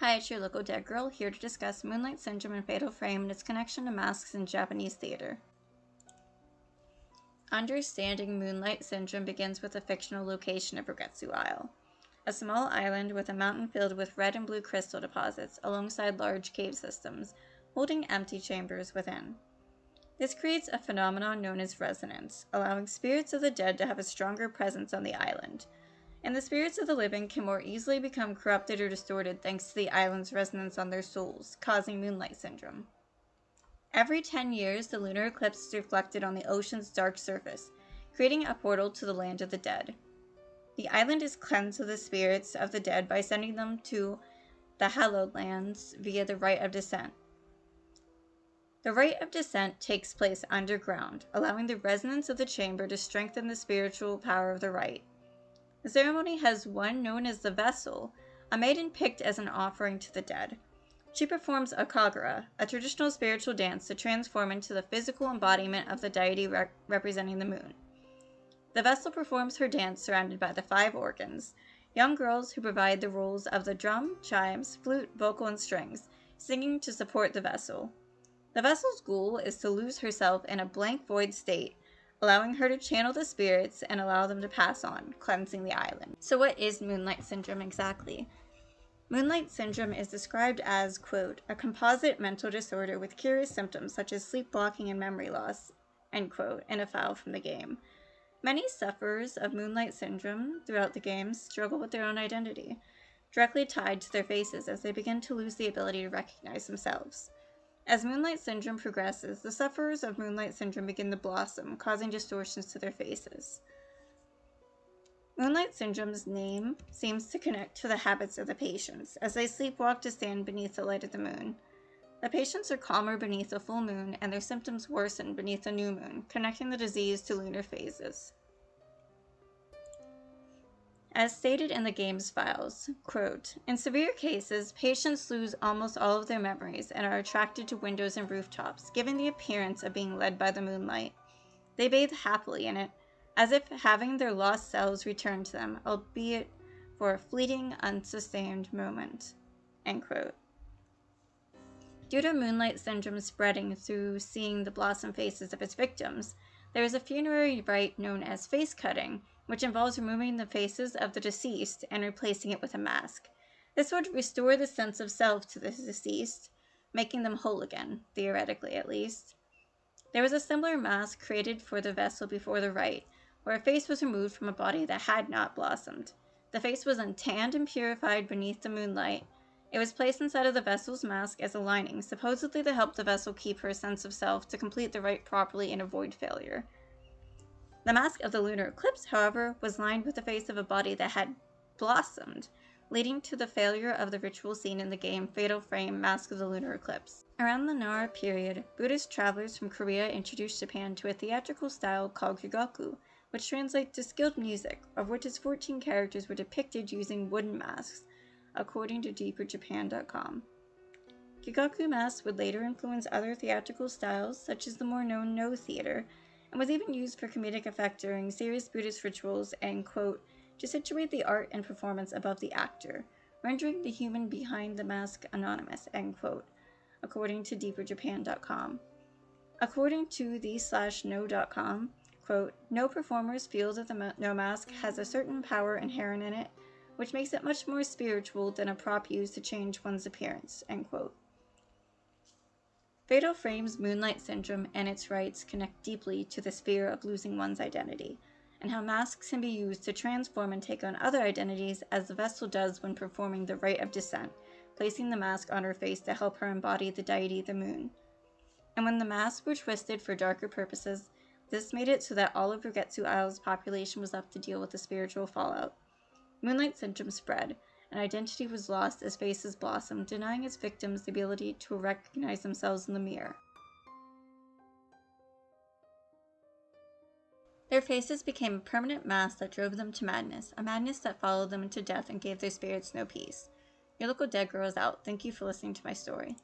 Hi, it's your local dead girl, here to discuss Moonlight Syndrome and Fatal Frame and its connection to masks in Japanese theater. Understanding Moonlight Syndrome begins with the fictional location of Rogetsu Isle, a small island with a mountain filled with red and blue crystal deposits alongside large cave systems, holding empty chambers within. This creates a phenomenon known as resonance, allowing spirits of the dead to have a stronger presence on the island. And the spirits of the living can more easily become corrupted or distorted thanks to the island's resonance on their souls, causing Moonlight Syndrome. Every 10 years, the lunar eclipse is reflected on the ocean's dark surface, creating a portal to the land of the dead. The island is cleansed of the spirits of the dead by sending them to the hallowed lands via the rite of descent. The rite of descent takes place underground, allowing the resonance of the chamber to strengthen the spiritual power of the rite. The ceremony has one known as the vessel, a maiden picked as an offering to the dead. She performs a kagura, a traditional spiritual dance to transform into the physical embodiment of the deity representing the moon. The vessel performs her dance surrounded by the 5 organs, young girls who provide the roles of the drum, chimes, flute, vocal, and strings, singing to support the vessel. The vessel's goal is to lose herself in a blank void state, allowing her to channel the spirits and allow them to pass on, cleansing the island. So what is Moonlight Syndrome exactly? Moonlight Syndrome is described as, quote, a composite mental disorder with curious symptoms such as sleepwalking and memory loss, end quote, in a file from the game. Many sufferers of Moonlight Syndrome throughout the game struggle with their own identity, directly tied to their faces as they begin to lose the ability to recognize themselves. As Moonlight Syndrome progresses, the sufferers of Moonlight Syndrome begin to blossom, causing distortions to their faces. Moonlight Syndrome's name seems to connect to the habits of the patients, as they sleepwalk to stand beneath the light of the moon. The patients are calmer beneath a full moon, and their symptoms worsen beneath a new moon, connecting the disease to lunar phases. As stated in the game's files, quote, in severe cases, patients lose almost all of their memories and are attracted to windows and rooftops, giving the appearance of being led by the moonlight. They bathe happily in it, as if having their lost selves return to them, albeit for a fleeting, unsustained moment, end quote. Due to Moonlight Syndrome spreading through seeing the blossom faces of its victims, there is a funerary rite known as face cutting, which involves removing the faces of the deceased and replacing it with a mask. This would restore the sense of self to the deceased, making them whole again, theoretically at least. There was a similar mask created for the vessel before the rite, where a face was removed from a body that had not blossomed. The face was untanned and purified beneath the moonlight. It was placed inside of the vessel's mask as a lining, supposedly to help the vessel keep her sense of self to complete the rite properly and avoid failure. The mask of the lunar eclipse, however, was lined with the face of a body that had blossomed, leading to the failure of the ritual scene in the game Fatal Frame Mask of the Lunar Eclipse. Around the Nara period, Buddhist travelers from Korea introduced Japan to a theatrical style called Gyugaku, which translates to skilled music, of which its 14 characters were depicted using wooden masks, according to deeperjapan.com. Gyugaku masks would later influence other theatrical styles, such as the more known No theater, and was even used for comedic effect during serious Buddhist rituals and, quote, to situate the art and performance above the actor, rendering the human behind the mask anonymous, end quote, according to deeperjapan.com. According to the/no.com, quote, no performers feel that the no mask has a certain power inherent in it, which makes it much more spiritual than a prop used to change one's appearance, end quote. Fatal Frame's Moonlight Syndrome and its rites connect deeply to the sphere of losing one's identity, and how masks can be used to transform and take on other identities as the vessel does when performing the rite of descent, placing the mask on her face to help her embody the deity the moon. And when the masks were twisted for darker purposes, this made it so that all of Rogetsu Isle's population was left to deal with the spiritual fallout. Moonlight Syndrome spread, and identity was lost as faces blossomed, denying its victims the ability to recognize themselves in the mirror. Their faces became a permanent mask that drove them to madness, a madness that followed them into death and gave their spirits no peace. Your local dead girl is out. Thank you for listening to my story.